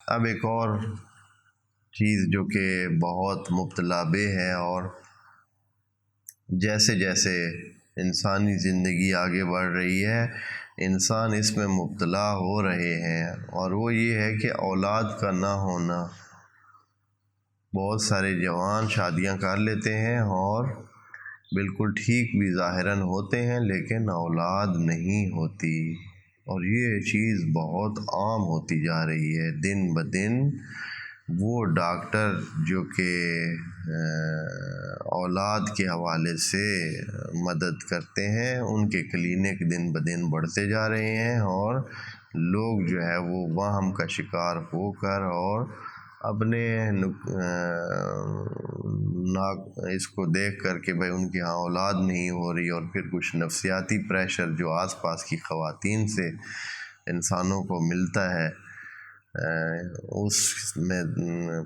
اب ایک اور چیز جو کہ بہت مبتلا بے ہے، اور جیسے جیسے انسانی زندگی آگے بڑھ رہی ہے انسان اس میں مبتلا ہو رہے ہیں، اور وہ یہ ہے کہ اولاد کا نہ ہونا۔ بہت سارے جوان شادیاں کر لیتے ہیں اور بالکل ٹھیک بھی ظاہراً ہوتے ہیں، لیکن اولاد نہیں ہوتی، اور یہ چیز بہت عام ہوتی جا رہی ہے دن بدن۔ وہ ڈاکٹر جو کہ اولاد کے حوالے سے مدد کرتے ہیں، ان کے کلینک دن بدن بڑھتے جا رہے ہیں، اور لوگ جو ہے وہ وہم کا شکار ہو کر اور اپنے اس کو دیکھ کر کہ بھائی ان کے ہاں اولاد نہیں ہو رہی، اور پھر کچھ نفسیاتی پریشر جو آس پاس کی خواتین سے انسانوں کو ملتا ہے، اس میں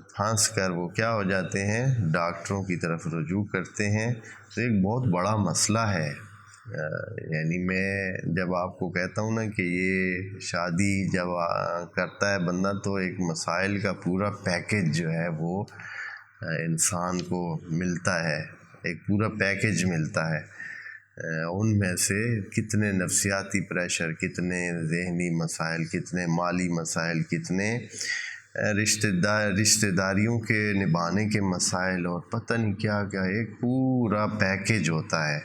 پھنس کر وہ کیا ہو جاتے ہیں، ڈاکٹروں کی طرف رجوع کرتے ہیں۔ تو ایک بہت بڑا مسئلہ ہے، یعنی میں جب آپ کو کہتا ہوں نا کہ یہ شادی جب کرتا ہے بندہ تو ایک مسائل کا پورا پیکج جو ہے وہ انسان کو ملتا ہے، ایک پورا پیکج ملتا ہے۔ ان میں سے کتنے نفسیاتی پریشر، کتنے ذہنی مسائل، کتنے مالی مسائل، کتنے رشتہ داریوں کے نبھانے کے مسائل، اور پتہ نہیں کیا کیا، ایک پورا پیکج ہوتا ہے۔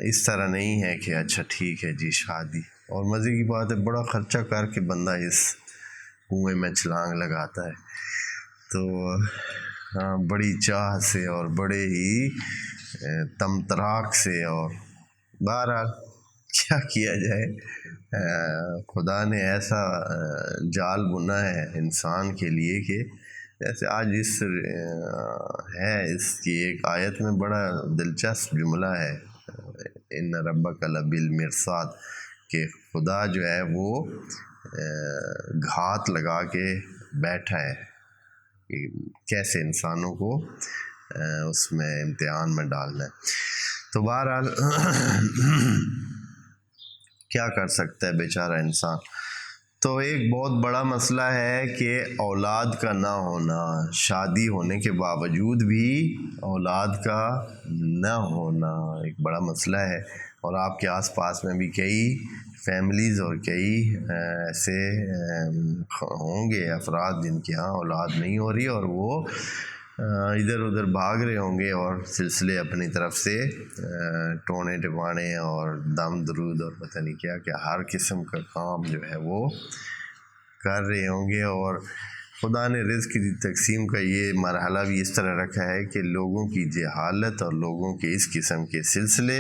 اس طرح نہیں ہے کہ اچھا ٹھیک ہے جی شادی، اور مزے کی بات ہے بڑا خرچہ کر کے بندہ اس کنویں میں چھلانگ لگاتا ہے، تو بڑی چاہ سے اور بڑے ہی تمطراق سے، اور بہرحال کیا کیا جائے، خدا نے ایسا جال بنا ہے انسان کے لیے کہ جیسے آج اس کی ایک آیت میں بڑا دلچسپ جملہ ہے، ان ربک لبالمرصاد، کہ خدا جو ہے وہ گھات لگا کے بیٹھا ہے کہ کیسے انسانوں کو اس میں امتحان میں ڈالنا ہے۔ تو بہرحال کیا کر سکتا ہے بیچارہ انسان۔ تو ایک بہت بڑا مسئلہ ہے کہ اولاد کا نہ ہونا، شادی ہونے کے باوجود بھی اولاد کا نہ ہونا ایک بڑا مسئلہ ہے، اور آپ کے آس پاس میں بھی کئی فیملیز اور کئی ایسے ہوں گے افراد جن کے ہاں اولاد نہیں ہو رہی، اور وہ ادھر ادھر بھاگ رہے ہوں گے اور سلسلے اپنی طرف سے ٹونے ٹپانے اور دم درود اور پتہ نہیں کیا کیا ہر قسم کا کام جو ہے وہ کر رہے ہوں گے، اور خدا نے رزق کی تقسیم کا یہ مرحلہ بھی اس طرح رکھا ہے کہ لوگوں کی جہالت اور لوگوں کے اس قسم کے سلسلے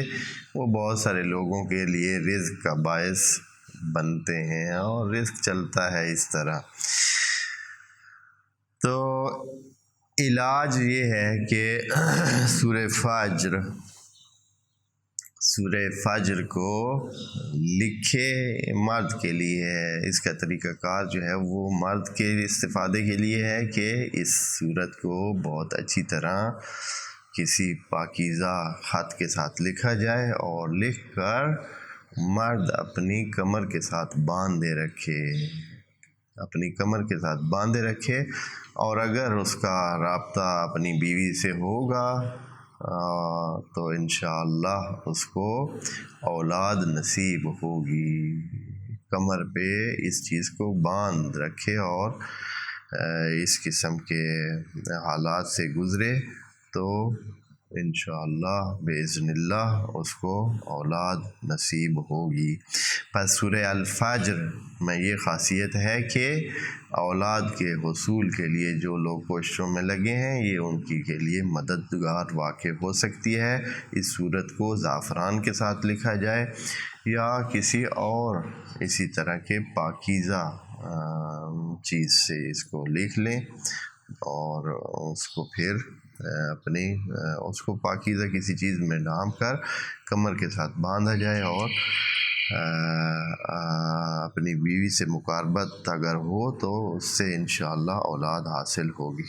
وہ بہت سارے لوگوں کے لیے رزق کا باعث بنتے ہیں، اور رزق چلتا ہے اس طرح۔ تو علاج یہ ہے کہ سورہ فجر کو لکھے، مرد کے لیے ہے، اس کا طریقہ کار جو ہے وہ مرد کے استفادے کے لیے ہے کہ اس سورت کو بہت اچھی طرح کسی پاکیزہ خط کے ساتھ لکھا جائے، اور لکھ کر مرد اپنی کمر کے ساتھ باندھے رکھے، اور اگر اس کا رابطہ اپنی بیوی سے ہوگا تو انشاءاللہ اس کو اولاد نصیب ہوگی۔ کمر پہ اس چیز کو باندھ رکھے اور اس قسم کے حالات سے گزرے تو انشاءاللہ باذن اللہ اس کو اولاد نصیب ہوگی۔ پس سورہ الفجر میں یہ خاصیت ہے کہ اولاد کے حصول کے لیے جو لوگ کوششوں میں لگے ہیں یہ ان کے لیے مددگار واقع ہو سکتی ہے۔ اس سورت کو زعفران کے ساتھ لکھا جائے یا کسی اور اسی طرح کے پاکیزہ چیز سے اس کو لکھ لیں، اور اس کو پھر اس کو پاکیزہ کسی چیز میں ڈھانپ کر کمر کے ساتھ باندھا جائے، اور اپنی بیوی سے مقاربت اگر ہو تو اس سے انشاءاللہ اولاد حاصل ہوگی۔